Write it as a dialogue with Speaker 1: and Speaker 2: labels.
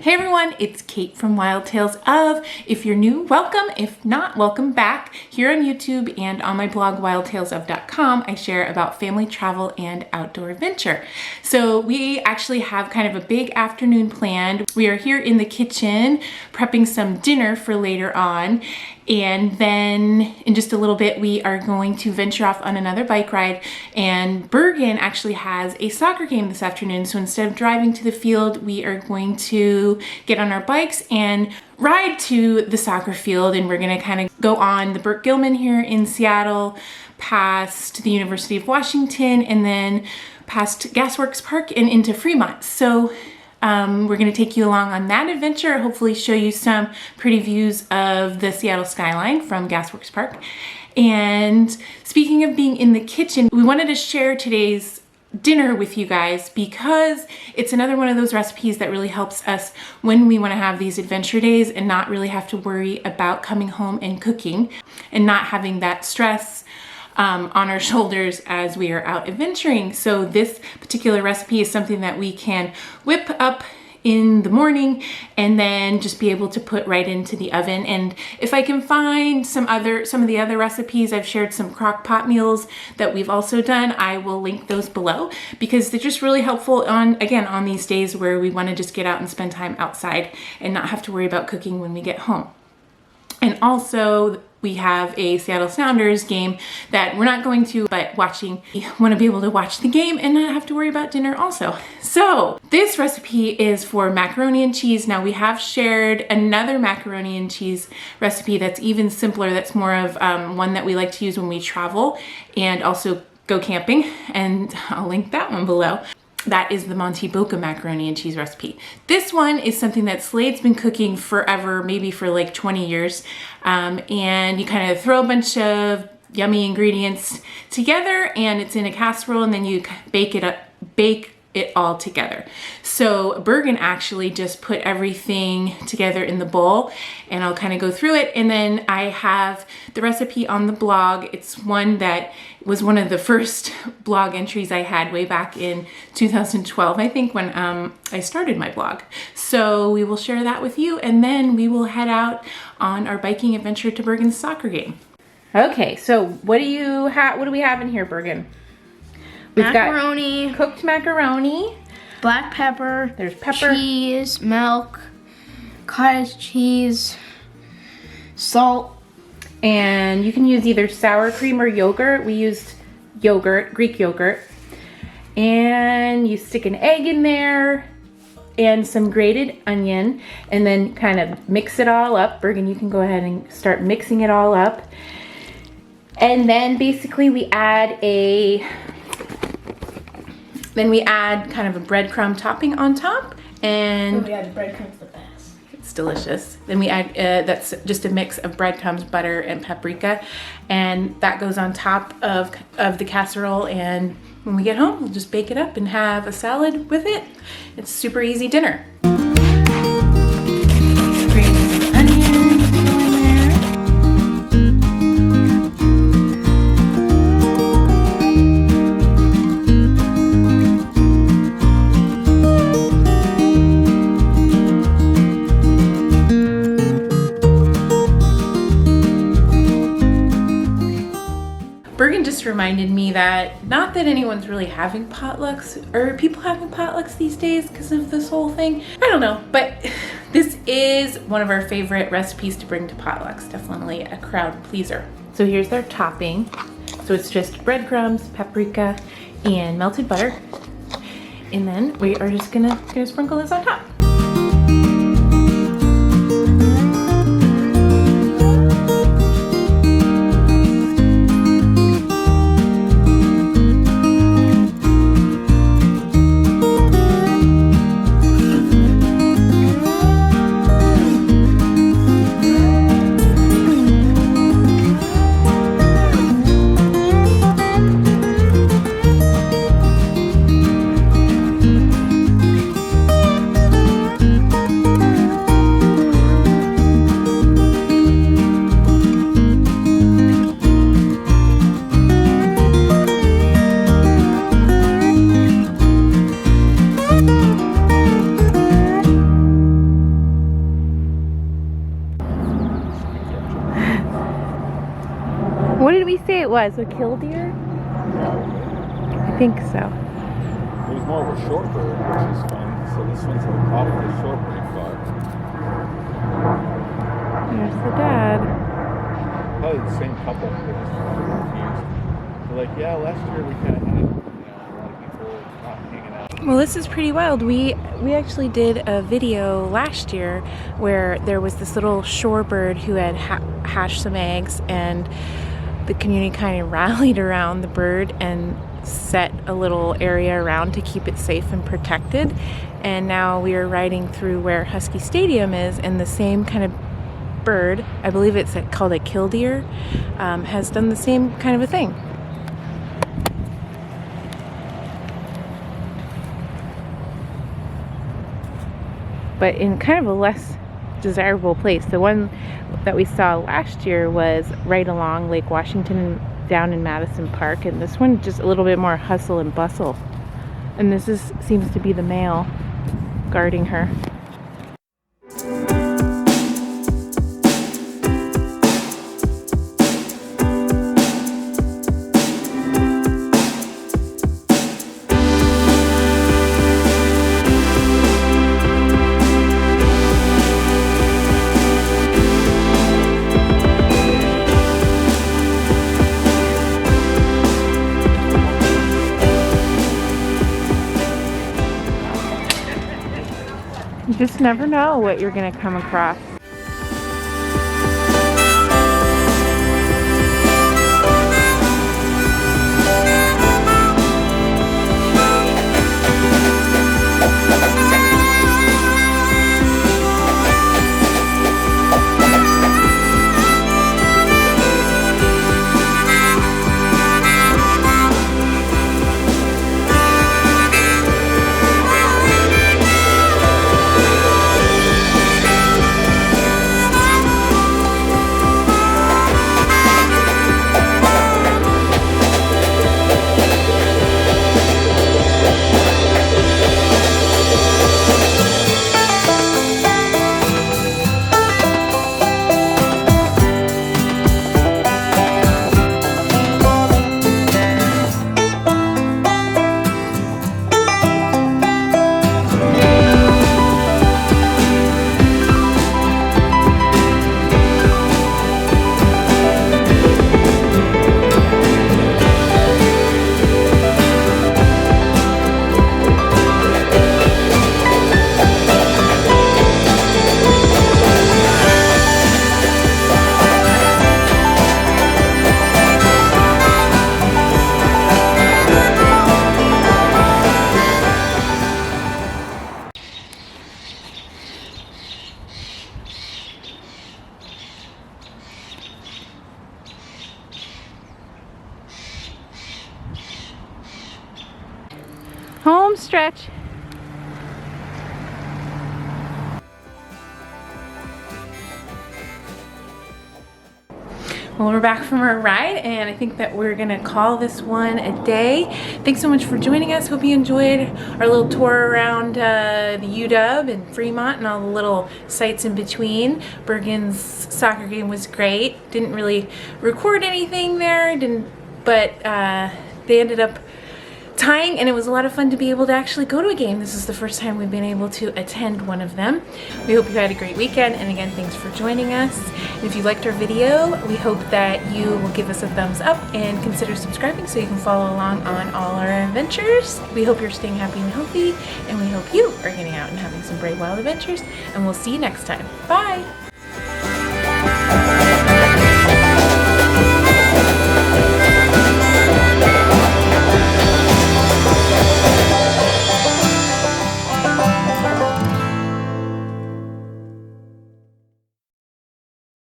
Speaker 1: Hey everyone, it's Kate from Wild Tales of. If you're new, welcome. If not, welcome back. Here on YouTube and on my blog, wildtalesof.com, I share about family travel and outdoor adventure. So we actually have kind of a big afternoon planned. We are here in the kitchen prepping some dinner for later on. And then in just a little bit, we are going to venture off on another bike ride. And Bergen actually has a soccer game this afternoon. So instead of driving to the field, we are going to get on our bikes and ride to the soccer field. And we're gonna kind of go on the Burt Gilman here in Seattle, past the University of Washington, and then past Gasworks Park and into Fremont. So we're going to take you along on that adventure, hopefully show you some pretty views of the Seattle skyline from Gasworks Park. And speaking of being in the kitchen, we wanted to share today's dinner with you guys because it's another one of those recipes that really helps us when we want to have these adventure days and not really have to worry about coming home and cooking and not having that stress on our shoulders as we are out adventuring. So this particular recipe is something that we can whip up in the morning and then just be able to put right into the oven. And if I can find some of the other recipes, I've shared some crock pot meals that we've also done. I will link those below because they're just really helpful on these days where we want to just get out and spend time outside and not have to worry about cooking when we get home. And also we have a Seattle Sounders game that we're not going to, but watching. We want to be able to watch the game and not have to worry about dinner also. So this recipe is for macaroni and cheese. Now we have shared another macaroni and cheese recipe that's even simpler. That's more of one that we like to use when we travel and also go camping. And I'll link that one below. That is the Monty Boca macaroni and cheese recipe. This one is something that Slade's been cooking forever, maybe for like 20 years. And you kind of throw a bunch of yummy ingredients together and it's in a casserole and then you bake it all together. So Bergen actually just put everything together in the bowl and I'll kind of go through it. And then I have the recipe on the blog. It's one that was one of the first blog entries I had way back in 2012, I think, when I started my blog. So we will share that with you and then we will head out on our biking adventure to Bergen's soccer game. Okay, so what do we have in here, Bergen? We've
Speaker 2: macaroni,
Speaker 1: got cooked macaroni,
Speaker 2: black pepper,
Speaker 1: there's pepper,
Speaker 2: cheese, milk, cottage cheese, salt.
Speaker 1: And you can use either sour cream or yogurt. We used yogurt, Greek yogurt. And you stick an egg in there and some grated onion and then kind of mix it all up. Bergen, you can go ahead and start mixing it all up. And then basically we add kind of a breadcrumb topping on top. And
Speaker 2: we add breadcrumbs the best.
Speaker 1: It's delicious. Then we add, that's just a mix of breadcrumbs, butter, and paprika. And that goes on top of the casserole. And when we get home, we'll just bake it up and have a salad with it. It's a super easy dinner. Bergen just reminded me that not that anyone's really having potlucks or people having potlucks these days because of this whole thing. I don't know, but this is one of our favorite recipes to bring to potlucks. Definitely a crowd pleaser. So here's their topping. So it's just breadcrumbs, paprika, and melted butter. And then we are just gonna sprinkle this on top. we say it was? A killdeer? I think so.
Speaker 3: It was more of a short bird, which is fun. So this one's off of the short bird clock.
Speaker 1: There's the dad.
Speaker 3: Probably the same couple. They're just confused. They're like, yeah, last year we kind of had, a lot of people not hanging out.
Speaker 1: Well, this is pretty wild. We actually did a video last year where there was this little shorebird who had hatched some eggs, and the community kind of rallied around the bird and set a little area around to keep it safe and protected. And now we are riding through where Husky Stadium is, and the same kind of bird, I believe it's called a killdeer, has done the same kind of a thing. But in kind of a less desirable place. The one that we saw last year was right along Lake Washington down in Madison Park, and this one just a little bit more hustle and bustle. And this seems to be the male guarding her. You just never know what you're going to come across. Home stretch. Well, we're back from our ride, and I think that we're gonna call this one a day. Thanks so much for joining us. Hope you enjoyed our little tour around the UW and Fremont and all the little sites in between. Bergen's soccer game was great. Didn't really record anything there, but they ended up tying, and it was a lot of fun to be able to actually go to a game. This is the first time we've been able to attend one of them. We hope you had a great weekend, and again, thanks for joining us. And if you liked our video, we hope that you will give us a thumbs up and consider subscribing so you can follow along on all our adventures. We hope you're staying happy and healthy, and we hope you are getting out and having some brave wild adventures, and we'll see you next time. Bye!